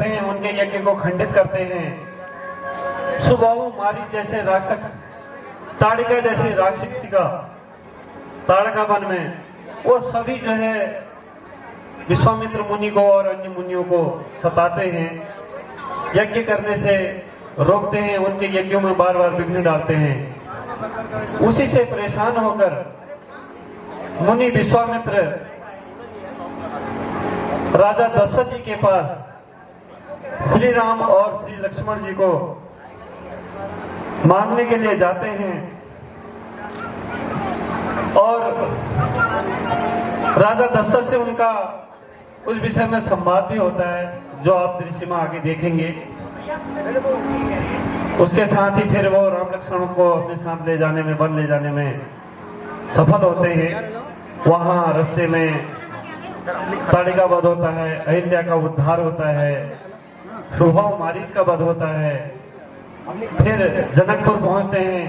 हैं उनके यज्ञ को खंडित करते हैं। सुबाहु मारीच जैसे राक्षस, ताड़िका जैसी राक्षसिका ताड़का वन में, वो सभी जो है विश्वामित्र मुनि को और अन्य मुनियों को सताते हैं, यज्ञ करने से रोकते हैं, उनके यज्ञों में बार बार विघ्न डालते हैं। उसी से परेशान होकर मुनि विश्वामित्र राजा दशरथ जी के पास श्री राम और श्री लक्ष्मण जी को मांगने के लिए जाते हैं और राजा दशरथ से उनका उस विषय में संवाद भी होता है, जो आप दृश्य में आगे देखेंगे। उसके साथ ही फिर वो राम लक्ष्मण को अपने साथ ले जाने में, वन ले जाने में सफल होते हैं। वहां रास्ते में ताड़िका वध होता है, अहिल्या का उद्धार होता है, सुबाहु मारीच का वध होता है। फिर जनकपुर पहुंचते हैं,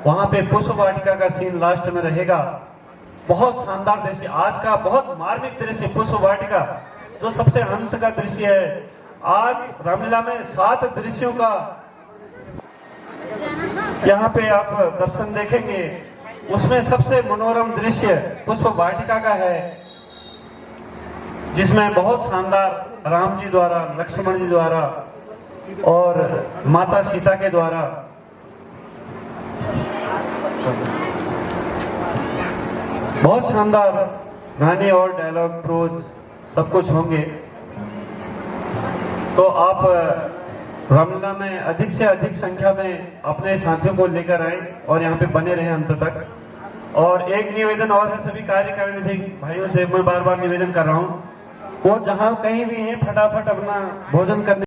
वहां पे पुष्प वाटिका का सीन लास्ट में रहेगा। बहुत शानदार दृश्य, आज का बहुत मार्मिक दृश्य पुष्प वाटिका, जो सबसे अंत का दृश्य है। आज रामलीला में 7 दृश्यों का यहाँ पे आप दर्शन देखेंगे। उसमें सबसे मनोरम दृश्य पुष्प वाटिका का है, जिसमें बहुत शानदार राम जी द्वारा, लक्ष्मण जी द्वारा और माता सीता के द्वारा बहुत शानदार गाने और डायलॉग, प्रोज सब कुछ होंगे। तो आप रामलीला में अधिक से अधिक संख्या में अपने साथियों को लेकर आए और यहाँ पे बने रहे अंत तक। और एक निवेदन और है सभी कार्यकारिणी से, भाइयों से मैं बार बार निवेदन कर रहा हूँ, वो जहाँ कहीं भी हैं फटाफट अपना भोजन करने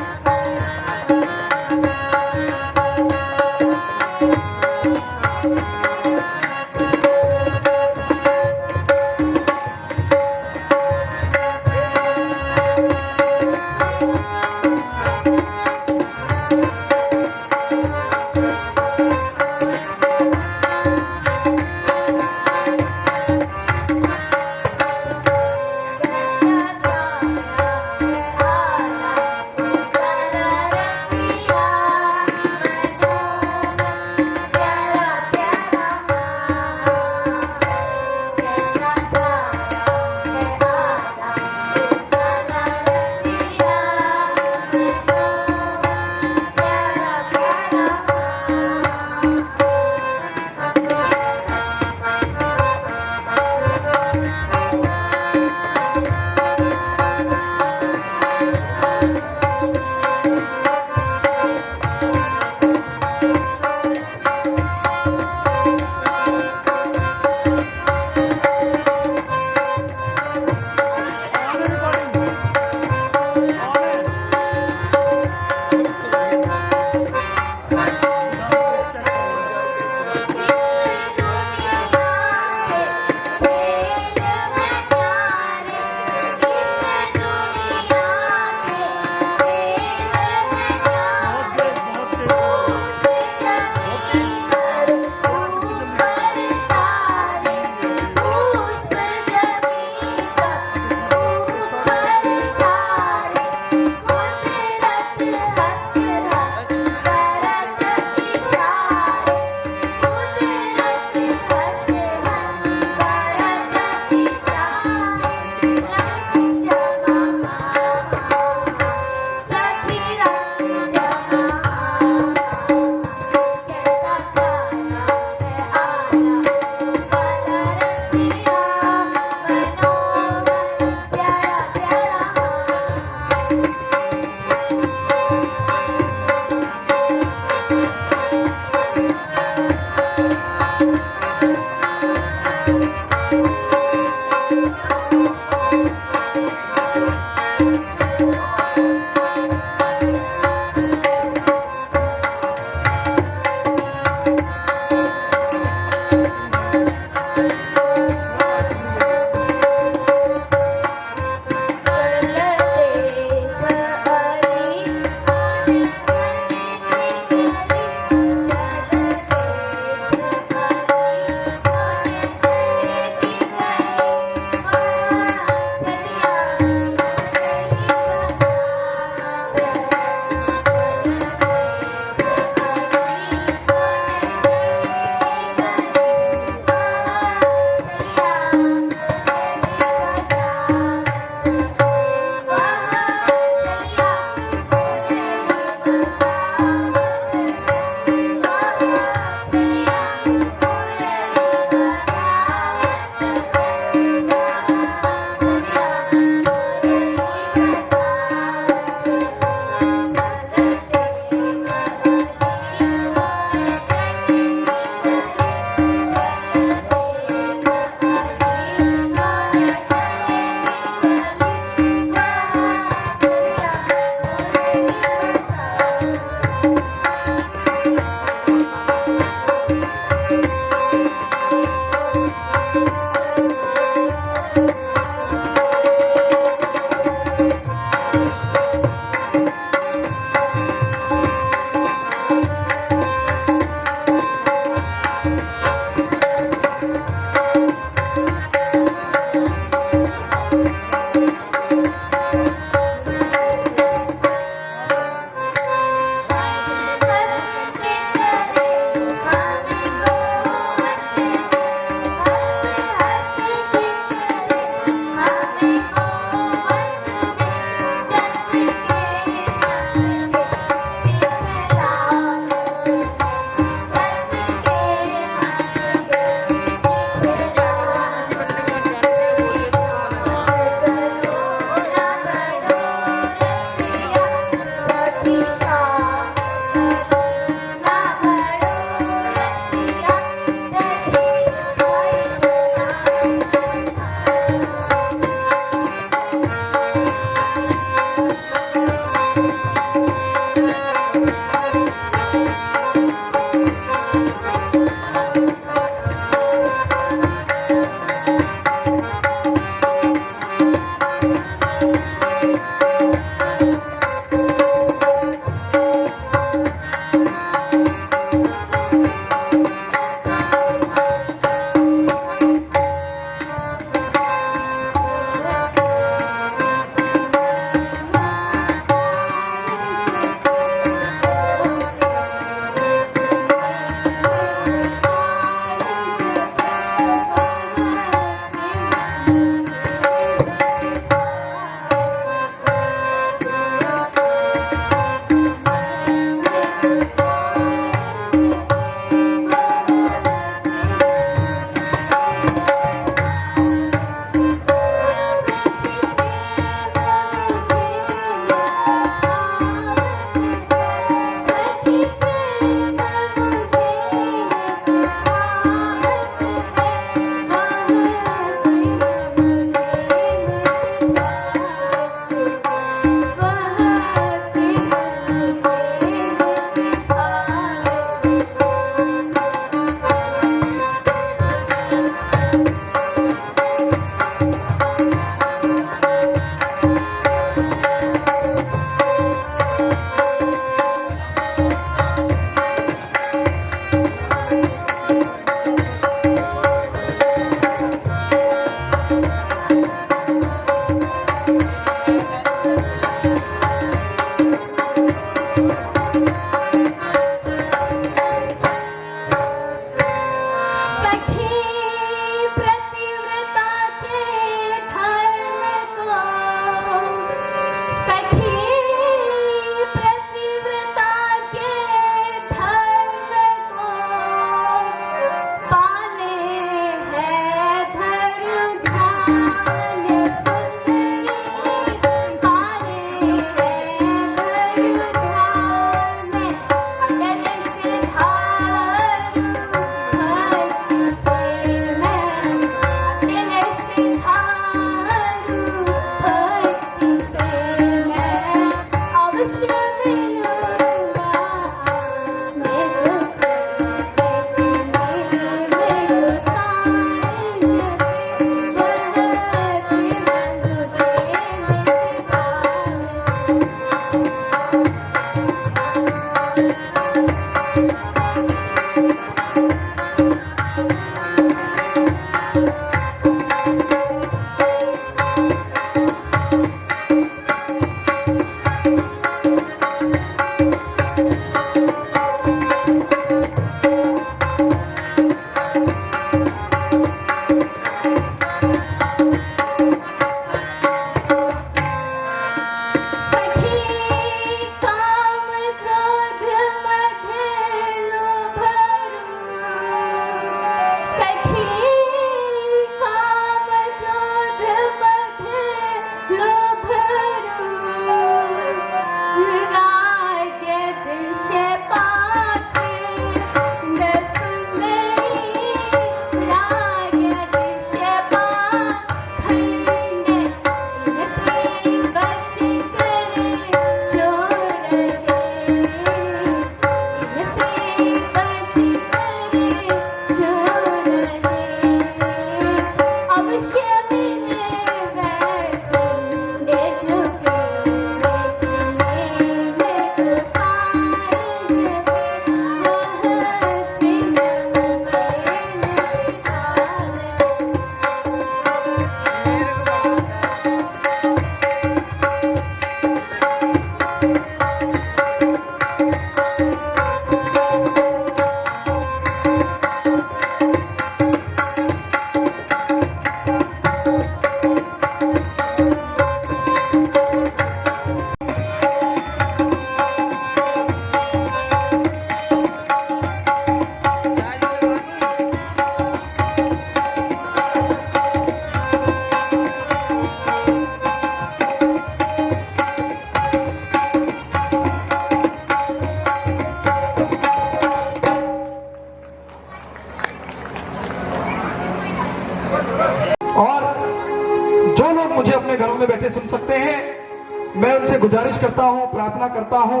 मुझे अपने घरों में बैठे सुन सकते हैं। मैं उनसे गुजारिश करता हूं, प्रार्थना करता हूं,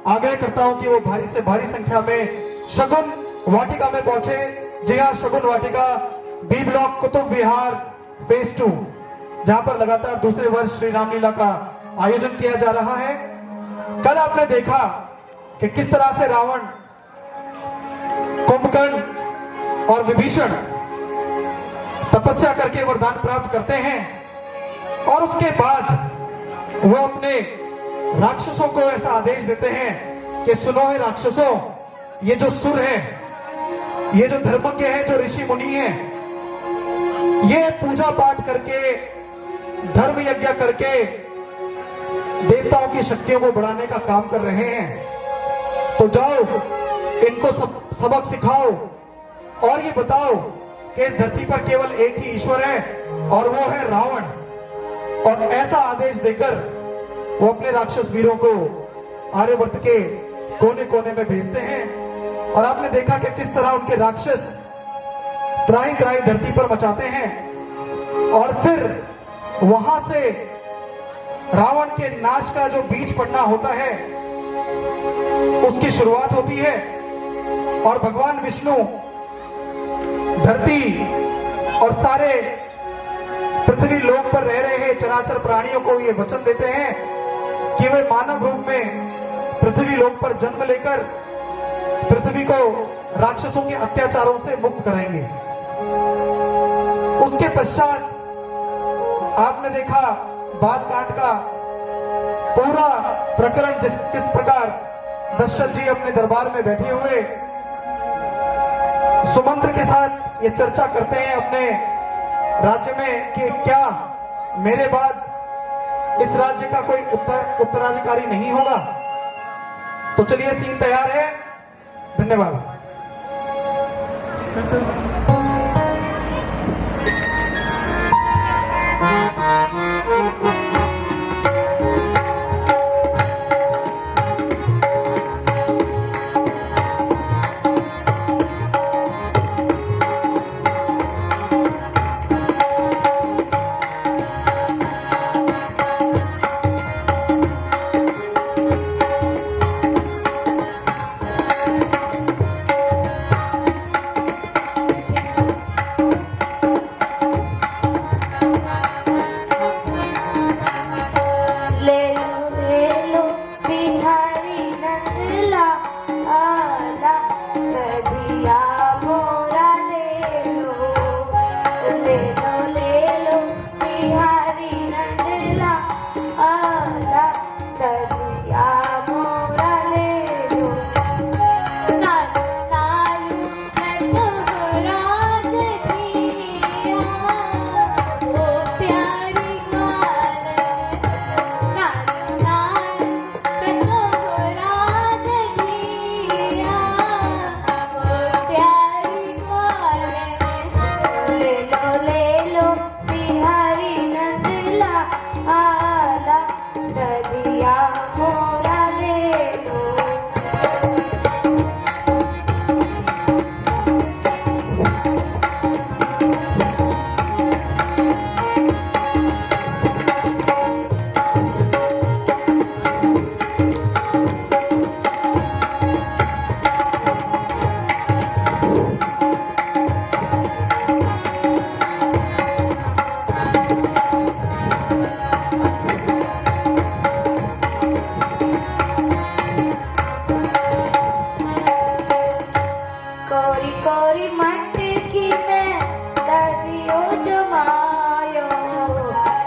आग्रह करता हूं कि वो भारी से भारी संख्या में शगुन वाटिका में पहुंचे। जी हाँ, शगुन वाटिका बी ब्लॉक कुतुब विहार फेज 2, जहां पर लगातार दूसरे वर्ष श्री रामलीला का आयोजन किया जा रहा है। कल आपने देखा कि किस तरह से रावण, कुंभकर्ण और विभीषण तपस्या करके वरदान प्राप्त करते हैं और उसके बाद वो अपने राक्षसों को ऐसा आदेश देते हैं कि सुनो है राक्षसों, ये जो सुर है, ये जो धर्मज्ञ है, जो ऋषि मुनि है, ये पूजा पाठ करके, धर्म यज्ञ करके देवताओं की शक्तियों को बढ़ाने का काम कर रहे हैं। तो जाओ इनको सबक सिखाओ और ये बताओ कि इस धरती पर केवल एक ही ईश्वर है और वो है रावण। और ऐसा आदेश देकर वो अपने राक्षस वीरों को आर्यवर्त के कोने कोने में भेजते हैं। और आपने देखा कि किस तरह उनके राक्षस त्राही त्राही धरती पर मचाते हैं और फिर वहां से रावण के नाश का जो बीज पड़ना होता है उसकी शुरुआत होती है। और भगवान विष्णु धरती और सारे पृथ्वी लोक पर रह रहे चराचर प्राणियों को ये वचन देते हैं कि वे मानव रूप में पृथ्वी लोक पर जन्म लेकर पृथ्वी को राक्षसों के अत्याचारों से मुक्त कराएंगे। उसके पश्चात आपने देखा बालकांड का पूरा प्रकरण, किस प्रकार दशरथ जी अपने दरबार में बैठे हुए सुमंत्र के साथ ये चर्चा करते हैं अपने राज्य में कि क्या मेरे बाद इस राज्य का कोई उत्तराधिकारी नहीं होगा। तो चलिए, सीन तैयार है। धन्यवाद।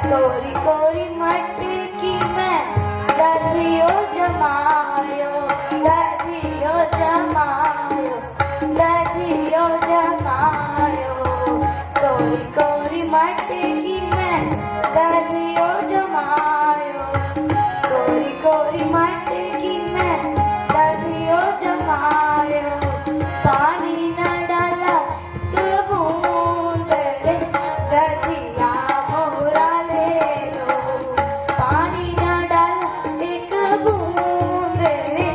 कोरी कोरी मटकी में दधियो जमायो, दधियो जमायो, दधियो जमायो। कोरी कोरी मटकी में दधियो जमायो, कोरी कोरी मटकी में दधियो जमायो। पानी न डाला तो बूंद रे, दधिया मोरा ले लो। पानी न डाला एक बूंद रे,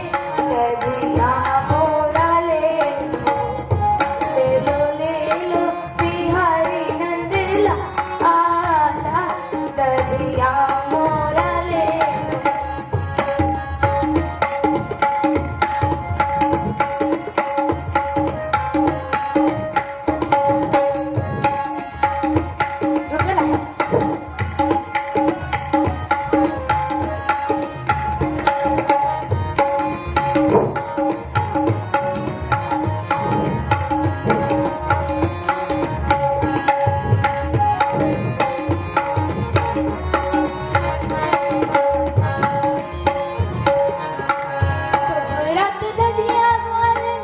दधिया मोरा ले लो। ले लो ले लो बिहारी नंदला आला, दधिया मोरा ले लो। रुक जा। तोहरत दधिया ग्वाले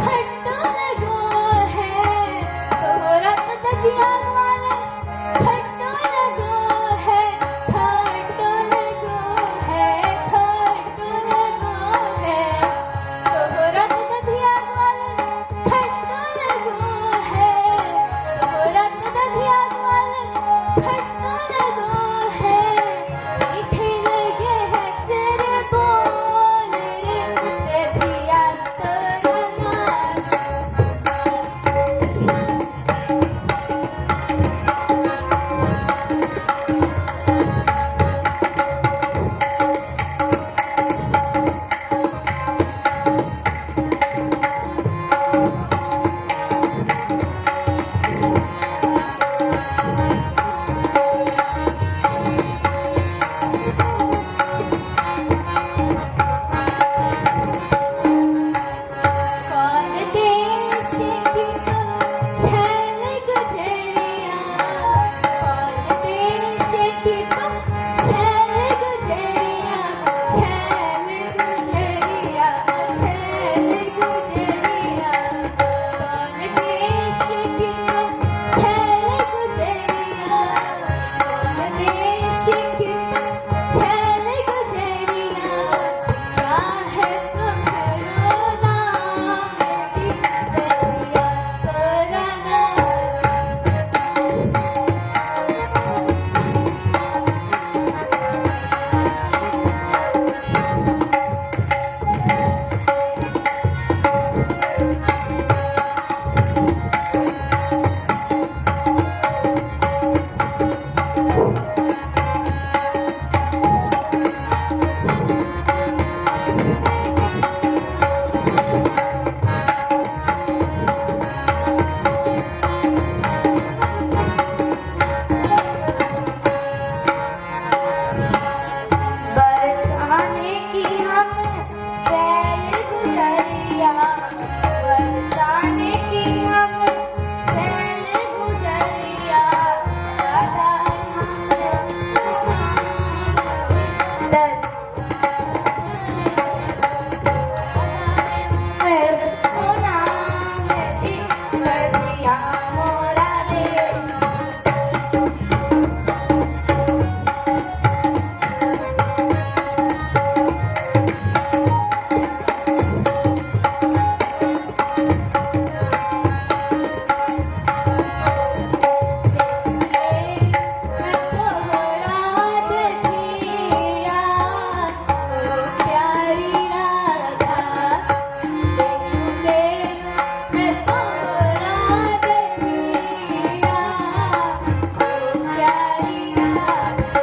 खट्टो लगो है, तोहरत दधिया ग्वाले खट्टो लगो है, खट्टो लगो है, खट्टो लगो है। तोहरत दधिया ग्वाले खट्टो लगो है, तोहरत दधिया ग्वाले खट्टो लगो है। मीठे लगे हैं तेरे बोल रे, दधिया तोरा नाम। कौन देश की तुम छैल गुजरिया, कौन देश की तुम छैल गुजरिया, छैल गुजरिया, छैल गुजरिया। कौन देश की तुम छैल गुजरिया, कौन देश की तुम छैल गुजरिया। क्या है तुम्हारो नाम जी, दधिया तोरा नाम। बरसाने की हम छैल गुजरिया, बरसाने की हम छैल गुजरिया। दादा नाम जी, दधिया मोरा ले लो। मैं तोहरा दधिया, ओ प्यारी राधा। ले लो मैं तोहरा दधिया, ओ प्यारी राधा।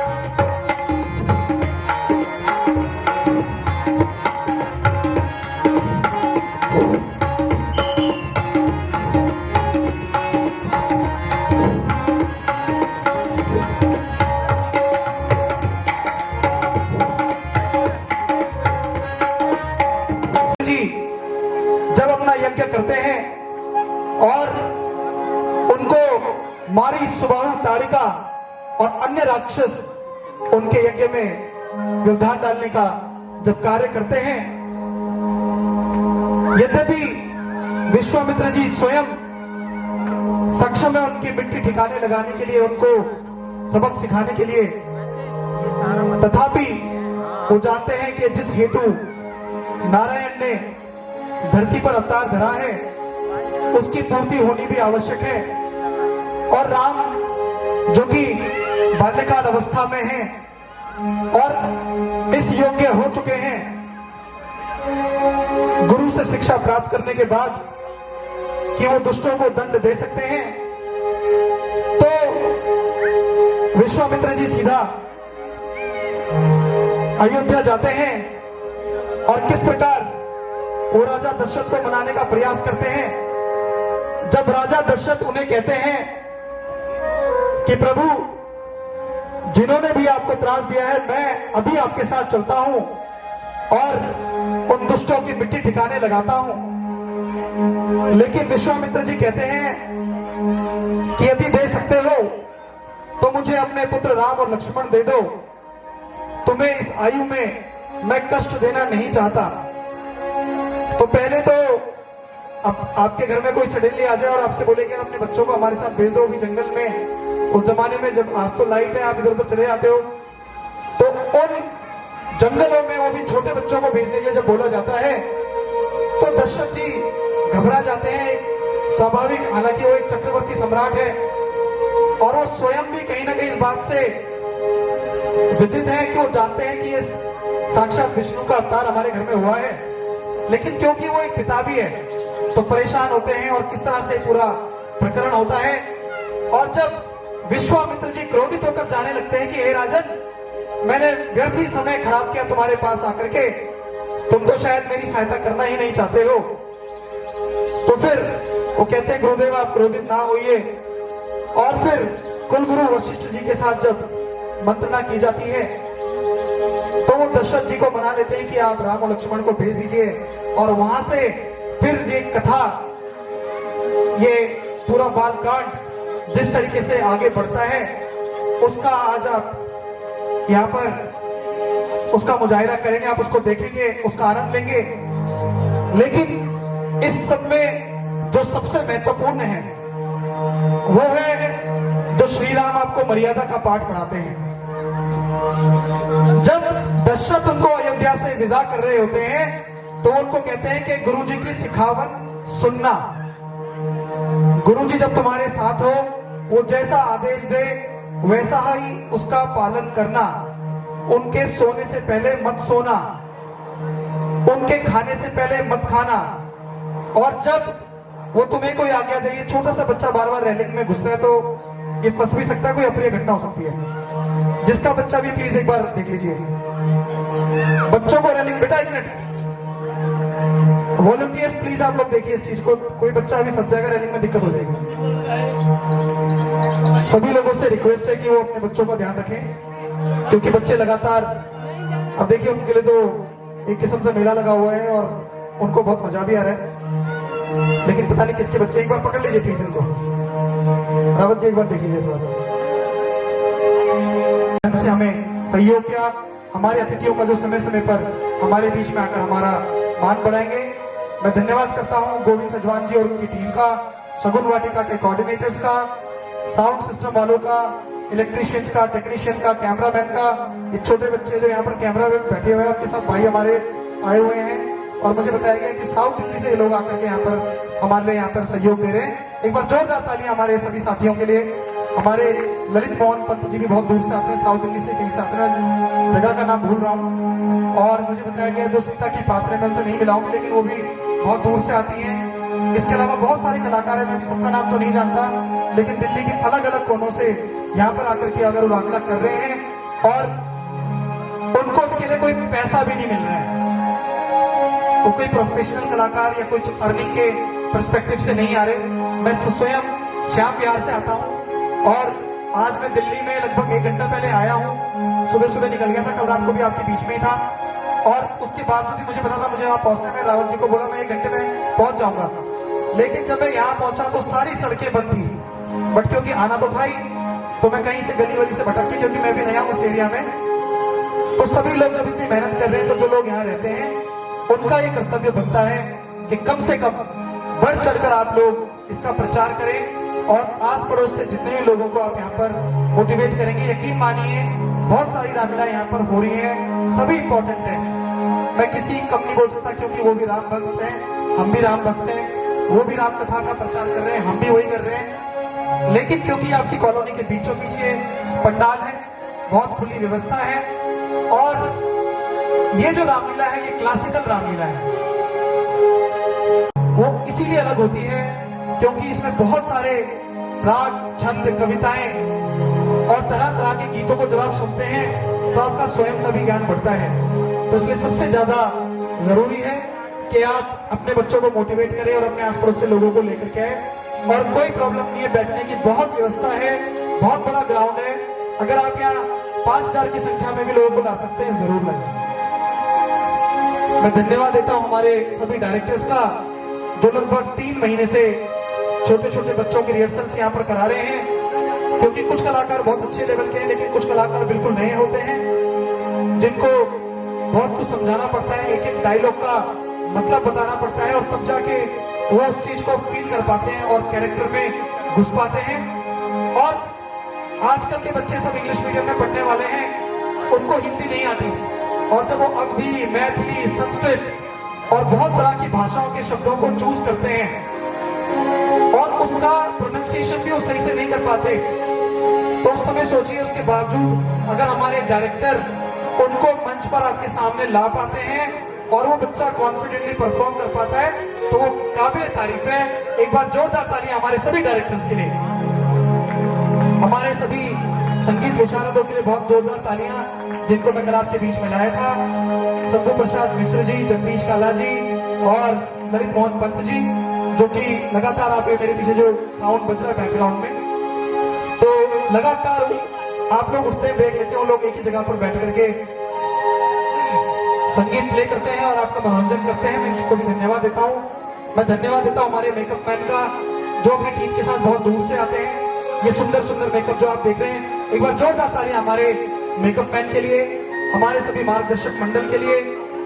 जी जब अपना यज्ञ करते हैं और उनको मारी सुबाहु तारिका और अन्य राक्षस उनके यज्ञ में व्यवधान डालने का जब कार्य करते हैं, यद्यपि विश्वामित्र जी स्वयं सक्षम है उनकी मिट्टी ठिकाने लगाने के लिए, उनको सबक सिखाने के लिए, तथापि वो जानते हैं कि जिस हेतु नारायण ने धरती पर अवतार धरा है उसकी पूर्ति होनी भी आवश्यक है। और राम जो कि बाल्यकाल अवस्था में हैं और इस योग्य हो चुके हैं, गुरु से शिक्षा प्राप्त करने के बाद कि वो दुष्टों को दंड दे सकते हैं, तो विश्वामित्र जी सीधा अयोध्या जाते हैं और किस प्रकार वो राजा दशरथ को मनाने का प्रयास करते हैं। जब राजा दशरथ उन्हें कहते हैं कि प्रभु, जिन्होंने भी आपको त्रास दिया है, मैं अभी आपके साथ चलता हूं और उन दुष्टों की मिट्टी ठिकाने लगाता हूं, लेकिन विश्वामित्र जी कहते हैं कि यदि दे सकते हो तो मुझे अपने पुत्र राम और लक्ष्मण दे दो, तुम्हें इस आयु में मैं कष्ट देना नहीं चाहता। तो पहले तो अब आपके घर में कोई सडनली आ जाए और आपसे बोले कि अपने बच्चों को हमारे साथ भेज दो अभी जंगल में, उस जमाने में जब आज तो लाइट है आप इधर उधर चले जाते हो, तो उन जंगलों में वो भी छोटे बच्चों को भेजने के लिए जब बोला जाता है तो दशरथ जी घबरा जाते हैं। स्वाभाविक, हालांकि वो एक चक्रवर्ती सम्राट है और वो स्वयं भी कहीं ना कहीं इस बात से विदित है कि वो जानते हैं कि ये साक्षात विष्णु का अवतार हमारे घर में हुआ है, लेकिन क्योंकि वो एक पिता भी है तो परेशान होते हैं और किस तरह से पूरा प्रकरण होता है। और जब विश्वामित्र जी क्रोधित होकर जाने लगते हैं कि हे राजन, मैंने व्यर्थ ही समय खराब किया तुम्हारे पास आकर के, तुम तो शायद मेरी सहायता करना ही नहीं चाहते हो। तो फिर वो कहते हैं गुरुदेव आप क्रोधित ना होइए। और फिर कुलगुरु वशिष्ठ जी के साथ जब मंत्रणा की जाती है तो वो दशरथ जी को मना लेते हैं कि आप राम और लक्ष्मण को भेज दीजिए। और वहां से फिर ये कथा, ये पूरा बालकांड जिस तरीके से आगे बढ़ता है उसका आज आप यहाँ पर उसका मुजाहिरा करेंगे, आप उसको देखेंगे, उसका आनंद लेंगे। लेकिन इस सब में जो सबसे महत्वपूर्ण है वो है जो श्री राम आपको मर्यादा का पाठ पढ़ाते हैं। जब दशरथ उनको अयोध्या से विदा कर रहे होते हैं तो उनको कहते हैं कि गुरुजी की सिखावत सुनना। गुरुजी जब तुम्हारे साथ हो, वो जैसा आदेश दे वैसा ही उसका पालन करना। उनके सोने से पहले मत सोना, उनके खाने से पहले मत खाना। और जब वो तुम्हें कोई आज्ञा दे, ये छोटा सा बच्चा बार बार रेलिंग में घुस रहा है तो ये फंस भी सकता है, कोई अप्रिय घटना हो सकती है। जिसका बच्चा भी प्लीज एक बार देख लीजिए बच्चों को रेलिंग। बेटा एक मिनट, वॉलंटियर्स प्लीज आप लोग देखिए इस चीज को, कोई बच्चा अभी फंस जाएगा रेलिंग में, दिक्कत हो जाएगी। सभी लोगों से रिक्वेस्ट है कि वो अपने बच्चों का ध्यान रखें, क्योंकि बच्चे लगातार, अब देखिए उनके लिए तो एक किस्म से मेला लगा हुआ है और उनको बहुत मजा भी आ रहा है, लेकिन पता नहीं किसके बच्चे। एक बार पकड़ लीजिए प्लीज इनको, रावत जी एक बार देख लीजिए थोड़ा सा। से हमें सहयोग किया, हमारे अतिथियों का जो समय समय पर हमारे बीच में आकर हमारा मान बढ़ाएंगे। मैं धन्यवाद करता हूं गोविंद सजवान जी और उनकी टीम का, शगुन वाटिका के कोऑर्डिनेटर्स का, साउंड सिस्टम वालों का, इलेक्ट्रिशियंस का, टेक्नीशियन का, कैमरामैन का। ये छोटे बच्चे जो यहाँ पर कैमरा में बैठे हुए हैं, आपके साथ भाई हमारे आए हुए हैं और मुझे बताया गया कि साउथ दिल्ली से ये लोग आकर के यहाँ पर हमारे लिए यहाँ पर सहयोग दे रहे हैं। एक बार जोरदार तालियां हमारे सभी साथियों के लिए। हमारे ललित मोहन पंत जी भी बहुत दूर से आते हैं, साउथ दिल्ली से, कहीं से आते हैं, जगह का नाम भूल रहा हूँ। और मुझे बताया गया जो सीता की पात्र है मैं उनसे नहीं मिलाऊंगी, लेकिन वो भी बहुत दूर से आती हैं। इसके अलावा बहुत सारे कलाकार हैं, मैं भी सबका नाम तो नहीं जानता, लेकिन दिल्ली के अलग अलग कोनों से यहाँ पर आकर के अगर उल्लांघना कर रहे हैं और उनको इसके लिए कोई पैसा भी नहीं मिल रहा है। वो कोई प्रोफेशनल कलाकार या कोई अर्निंग के पर्सपेक्टिव से नहीं आ रहे। मैं स्वयं श्याम बिहार से आता हूँ और आज मैं दिल्ली में लगभग 1 घंटा पहले आया हूँ। सुबह सुबह निकल गया था, कल रात को भी आपके बीच में ही था और उसके बावजूद ही मुझे पता था मुझे वहां पहुंचने में। रावत जी को बोला मैं 1 घंटे में पहुंच जाऊंगा, लेकिन जब मैं यहाँ पहुंचा तो सारी सड़कें बंद थी। बट क्योंकि आना तो था ही, तो मैं कहीं से गली वली से भटक के, क्योंकि मैं भी नया हूं उस एरिया में, तो सभी लोग जब इतनी मेहनत कर रहे हैं तो जो लोग यहाँ रहते हैं उनका ये कर्तव्य बनता है कि कम से कम बढ़ चढ़कर आप लोग इसका प्रचार करें और आस पड़ोस से जितने भी लोगों को आप यहाँ पर मोटिवेट करेंगे, यकीन मानिए बहुत सारी रामलीला यहाँ पर हो रही है, सभी इंपॉर्टेंट है। मैं किसी कम नहीं बोल सकता, क्योंकि वो भी राम भक्त हैं, हम भी राम भक्त हैं, वो भी राम कथा का प्रचार कर रहे हैं, हम भी वही कर रहे हैं। लेकिन क्योंकि आपकी कॉलोनी के बीचों बीच ये पंडाल है, बहुत खुली व्यवस्था है, और ये जो रामलीला है ये क्लासिकल रामलीला है। वो इसीलिए अलग होती है क्योंकि इसमें बहुत सारे राग, छंद, कविताएं और तरह तरह के गीतों को जब आप सुनते हैं तो आपका स्वयं का भी ज्ञान बढ़ता है। तो इसलिए सबसे ज्यादा जरूरी है कि आप अपने बच्चों को मोटिवेट करें और अपने आस पड़ोस से लोगों को लेकर के आए। और कोई प्रॉब्लम नहीं है, बैठने की बहुत व्यवस्था है, बहुत बड़ा ग्राउंड है। अगर आप यहाँ 5000 की संख्या में भी लोगों को ला सकते हैं, जरूर लाइए। मैं धन्यवाद देता हूँ हमारे सभी डायरेक्टर्स का, जो लगभग 3 महीने से छोटे छोटे बच्चों की रिहर्सल्स यहाँ पर करा रहे हैं। क्योंकि कुछ कलाकार बहुत अच्छे लेवल के हैं, लेकिन कुछ कलाकार बिल्कुल नए होते हैं, जिनको बहुत कुछ समझाना पड़ता है, एक एक डायलॉग का मतलब बताना पड़ता है, और तब जाके वो उस चीज को फील कर पाते हैं और कैरेक्टर में घुस पाते हैं। और आजकल के बच्चे सब इंग्लिश मीडियम में पढ़ने वाले हैं, उनको हिंदी नहीं आती, और जब वो अवधी, मैथिली, संस्कृत और बहुत तरह की भाषाओं के शब्दों को चूज करते हैं और उसका प्रोनाउंसिएशन भी वो सही से नहीं कर पाते, तो उस समय सोचिए, उसके बावजूद अगर हमारे डायरेक्टर उनको मंच पर आपके सामने ला पाते हैं और वो बच्चा कॉन्फिडेंटली परफॉर्म कर पाता है, तो वो काबिल तारीफ है। एक बार जोरदार तालियां हमारे सभी डायरेक्टर्स के लिए, हमारे सभी संगीत विशारदों के लिए बहुत जोरदार तालियां, जिनको मैं कल आपके बीच में लाया था। शंभू प्रसाद मिश्र जी, जगदीश काला जी और ललित मोहन पंत जी, जो कि लगातार आप मेरे पीछे जो साउंड बज रहा है बैकग्राउंड में, तो लगातार आप लोग उठते हैं, ब्रेक लेते हैं, वो लोग एक ही जगह पर बैठ करके संगीत प्ले करते हैं और आपका मनोरंजन करते हैं। मैं इसको भी धन्यवाद देता हूँ। मैं धन्यवाद देता हूँ हमारे मेकअप मैन का, जो अपनी टीम के साथ बहुत दूर से आते हैं। ये सुंदर सुंदर मेकअप जो आप देख रहे हैं, एक बार जोरदार तालियां हमारे मेकअप मैन के लिए, हमारे सभी मार्गदर्शक मंडल के लिए,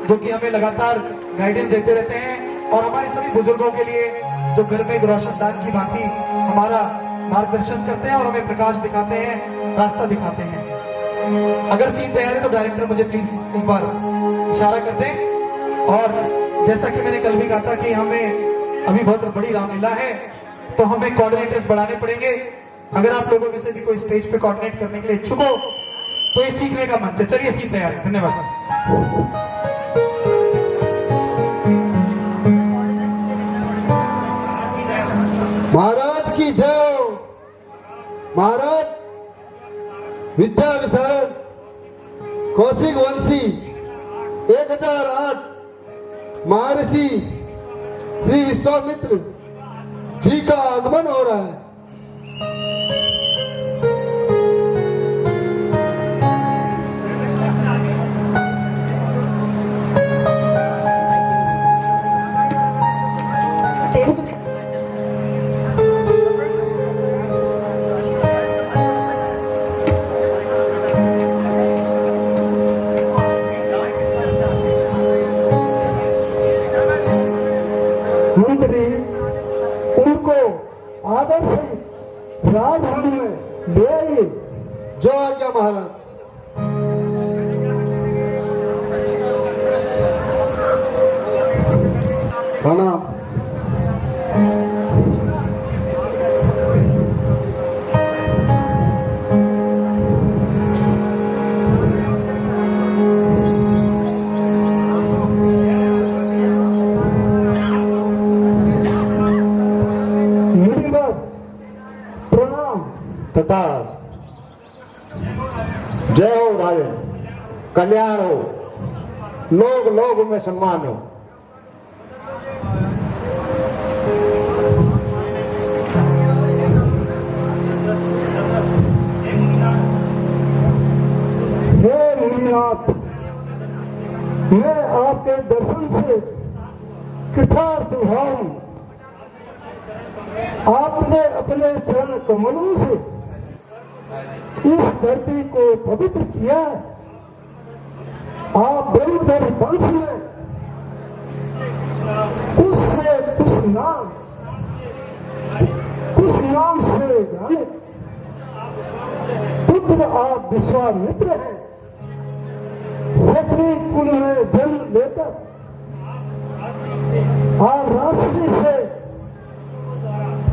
जो कि हमें लगातार गाइडेंस देते रहते हैं, और हमारे सभी बुजुर्गों के लिए, जो घर में रोशनदान की भांति हमारा मार्गदर्शन करते हैं और हमें प्रकाश दिखाते हैं, रास्ता दिखाते हैं। अगर सीन तैयार है तो डायरेक्टर मुझे प्लीज एक बार इशारा कर दें। और जैसा कि मैंने कल भी कहा था कि हमें अभी बहुत बड़ी रामलीला है, तो हमें कोऑर्डिनेटर्स बढ़ाने पड़ेंगे। अगर आप लोगों में से भी कोई स्टेज पे कोऑर्डिनेट करने के लिए इच्छुक हो तो ये सीखने का मंच है। चलिए सीन तैयार है। धन्यवाद। महाराज की जय। महाराज विद्या विशारद कौशिक वंशी 1008 महर्षि श्री विश्वामित्र जी का आगमन हो रहा है। मंत्री उनको आदर सहित राजभवन में ले आइए। जो आज्ञा महाराज। प्रणाम। तथा जय हो राजन, कल्याण हो, लोग लोग में सम्मान हो। हे मुनिनाथ, मैं आपके दर्शन से कृतार्थ हुआ हूं। आपने अपने चरण कमलों से इस धरती को पवित्र किया। आप ब्रह्मधर वंश में कुछ से कुछ नाम से जाने पुत्र आप विश्वामित्र हैं। क्षत्रिय कुल में जन्म लेकर आप राशि से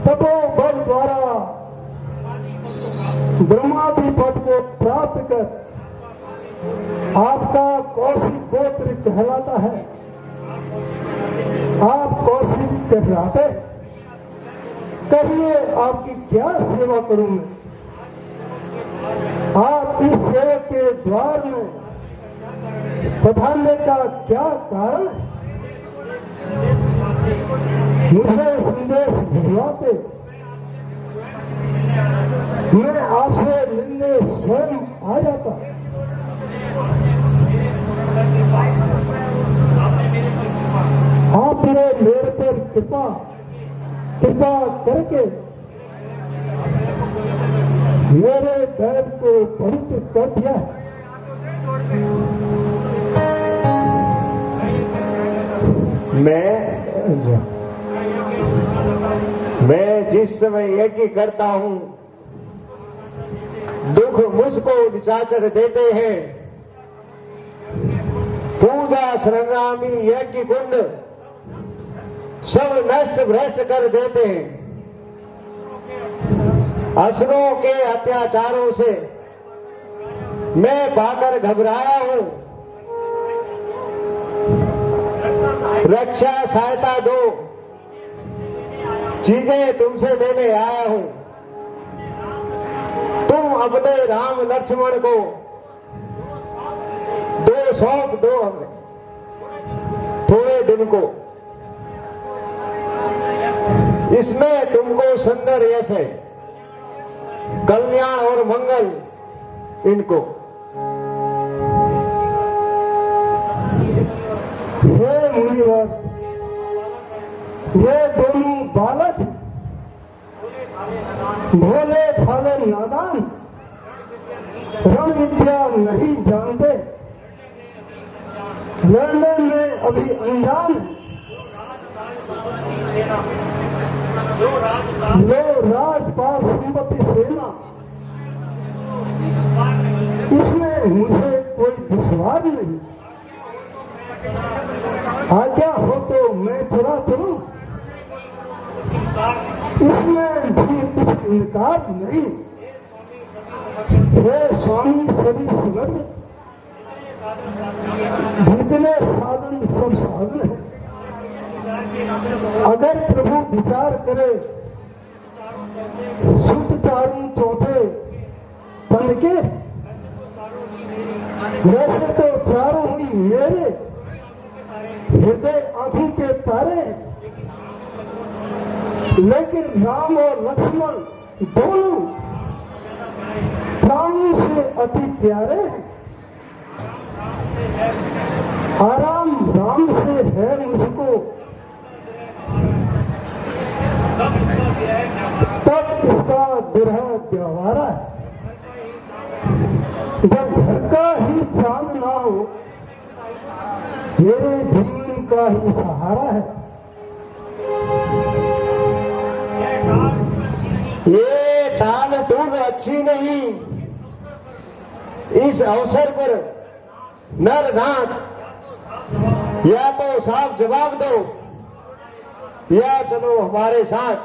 तपोबल द्वारा ब्रह्मादि पद को प्राप्त कर आपका कौशिक गोत्र कहलाता है। आप कौशिक कहलाते हैं। कहिए आपकी क्या सेवा करूं मैं? आप इस सेवक के द्वार में पधारने का क्या कारण है? मुझे संदेश भिजवाते, मैं आपसे मिलने स्वयं आ जाता। आपने मेरे पर कृपा करके मेरे बैल को पवित्र कर दिया। मैं जिस समय यज्ञ करता हूं, दुख मुझको निशाचर देते हैं। पूजा संग्रामी यज्ञ कुंड सब नष्ट भ्रष्ट कर देते हैं। असुरों के अत्याचारों से मैं पाकर घबराया हूं। रक्षा सहायता दो, चीजें तुमसे लेने आया हूं। तुम अपने राम लक्ष्मण को दो सौंप दो हमें थोड़े दिन को। इसमें तुमको सुंदर यश है, कल्याण और मंगल इनको। हे मुनिवर, ये दोनों बालक भोले भाले नादान, रण विद्या नहीं जानते, लड़ने में अभी अनजान है। लो राजपाल संपत्ति सेना, इसमें मुझे कोई दुश्वार नहीं। आज्ञा हो तो मैं चला चलूं, इसमें भी कुछ इनकार नहीं। हे स्वामी सभी समर्पित, जितने साधन सब साधन है। अगर प्रभु विचार करे शुद्ध चारों चौथे पन के, वैसे तो चारों ही मेरे हृदय आंखों के तारे, लेकिन राम और लक्ष्मण दोनों प्राणों से अति प्यारे हैं। आराम राम से है मुझको, तब इसका विरह व्यवहार है। जब घर का ही चांद ना हो, मेरे जीवन का ही सहारा है। ये टाल टूल अच्छी नहीं। इस अवसर पर नर नाथ या तो साफ जवाब दो या चलो हमारे साथ।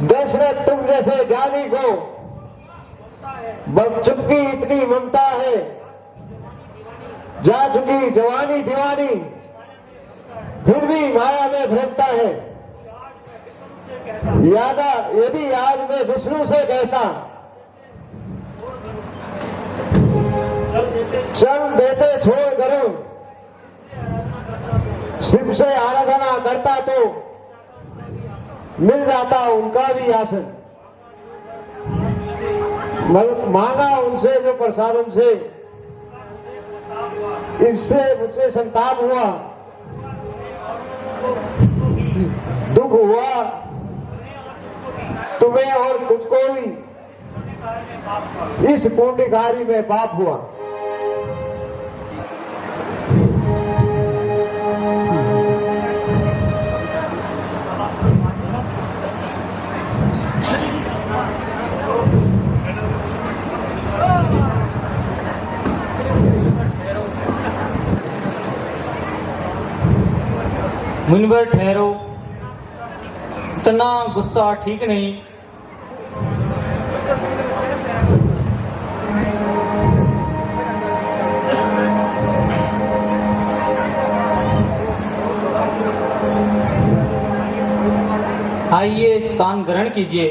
दशरथ तुम जैसे ज्ञानी को चुपकी इतनी ममता है, जा चुकी जवानी दीवानी, फिर भी माया में भटकता है। यदि आज मैं विष्णु से कहता चल देते छोड़ करूं, शिव से आराधना करता तो मिल जाता उनका भी आसन। मांगा उनसे जो प्रसाद, उनसे इससे मुझसे संताप हुआ, दुख हुआ तुम्हें और तुझको भी। इस पुण्यकारी में पाप हुआ। मुनिवर ठहरो, इतना गुस्सा ठीक नहीं। आइए स्थान ग्रहण कीजिए।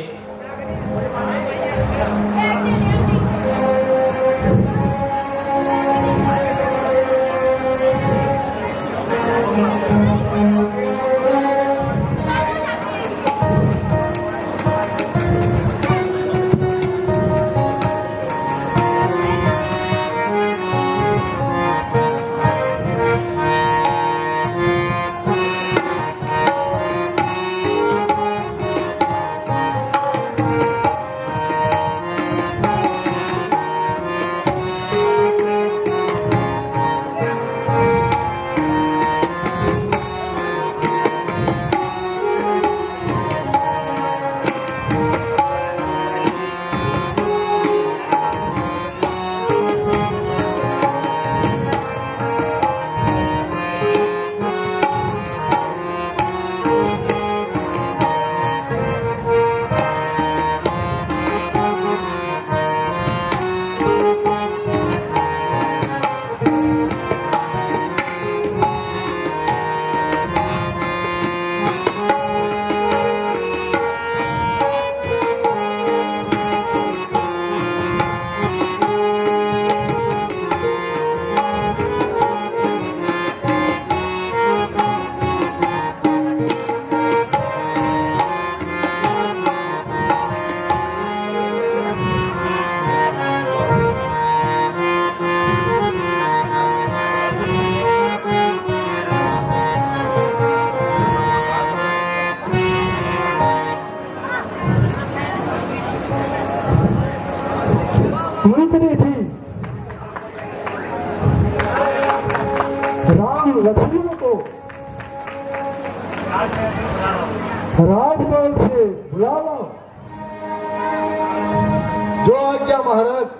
मंत्री थी राम लक्ष्मण को राजमहल से बुला लो। जो आज्ञा महाराज।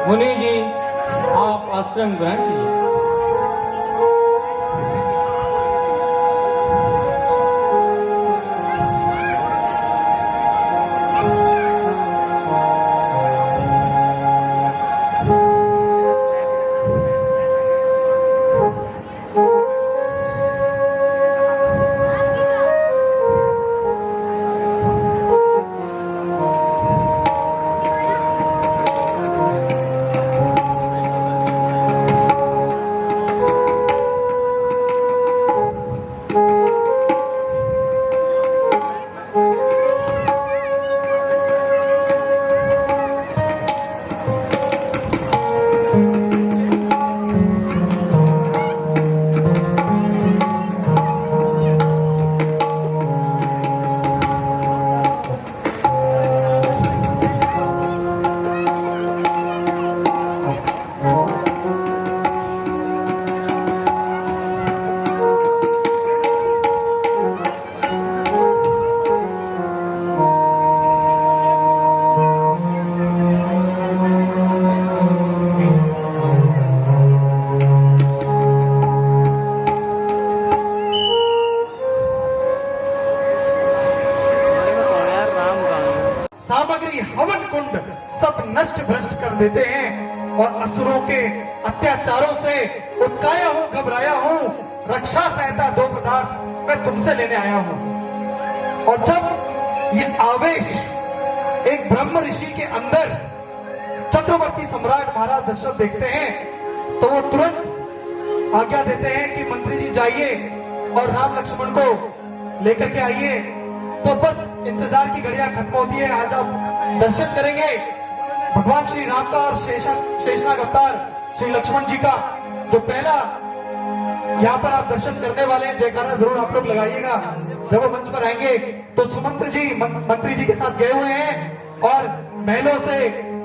मुनि जी, आप आश्रम ग्रहण कीजिए। सामग्री हवन कुंड सब नष्ट भ्रष्ट कर देते हैं और असुरों के अत्याचारों से उत्काया हूँ, घबराया हूँ। रक्षा सहायता 2 पदार्थ मैं तुमसे लेने आया हूँ। और जब ये आवेश एक ब्रह्म ऋषि के अंदर चक्रवर्ती सम्राट महाराज दशरथ देखते हैं तो वो तुरंत आज्ञा देते हैं कि मंत्री जी जाइए और राम लक्ष्मण को लेकर के आइए तो बस इंतजार की घड़ियां खत्म होती है। आज आप दर्शन करेंगे भगवान श्री राम का और शेषनाग अवतार श्री लक्ष्मण जी का जो पहला यहाँ पर आप दर्शन करने वाले हैं। जयकारा जरूर आप लोग लगाइएगा। जब वो मंच पर आएंगे तो सुमंत्र जी मंत्री जी के साथ गए हुए हैं और महलों से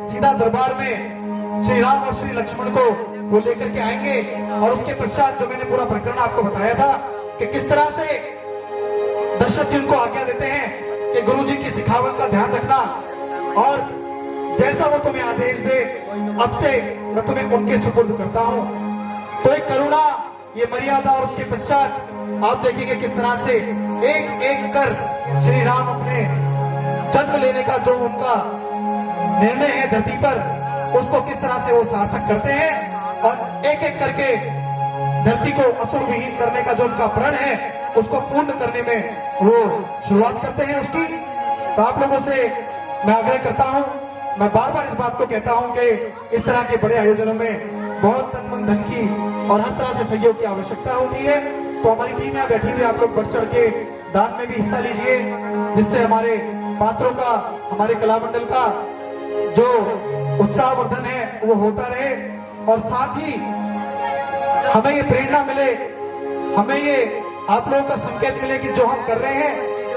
सीधा दरबार में श्री राम और श्री लक्ष्मण को वो लेकर के आएंगे। और उसके पश्चात जो मैंने पूरा प्रकरण आपको बताया था कि किस तरह से दशरथ जी उनको आज्ञा देते हैं कि गुरु जी की सिखावट का ध्यान रखना और जैसा वो तुम्हें आदेश दे अब से मैं तुम्हें उनके सुपुर्द करता हूं। तो एक करुणा, ये मर्यादा और उसके पश्चात आप देखेंगे किस तरह से एक एक कर श्री राम अपने जन्म लेने का जो उनका निर्णय है धरती पर उसको किस तरह से वो सार्थक करते हैं और एक एक करके धरती को असुर विहीन करने का जो उनका प्रण है उसको पूर्ण करने में वो शुरुआत करते हैं उसकी। तो आप लोगों से मैं आग्रह करता हूं, मैं बार बार इस बात को कहता हूं कि इस तरह के बड़े आयोजनों में बहुत तन मन धन की और हर तरह से सहयोग की आवश्यकता होती है। तो हमारी टीम यहाँ बैठी हुई, आप लोग बढ़ चढ़ के दान में भी हिस्सा लीजिए जिससे हमारे पात्रों का, हमारे कला मंडल का जो उत्साहवर्धन है वो होता रहे और साथ ही हमें ये प्रेरणा मिले, हमें ये आप लोगों का संकेत मिले कि जो हम कर रहे हैं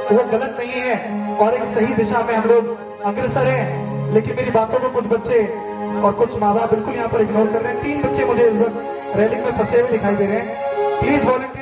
वो गलत नहीं है और एक सही दिशा में हम लोग अग्रसर हैं। लेकिन मेरी बातों को कुछ बच्चे और कुछ माँ बाप बिल्कुल यहाँ पर इग्नोर कर रहे हैं। 3 बच्चे मुझे इस वक्त रेलिंग में फंसे हुए दिखाई दे रहे हैं। Please volunteer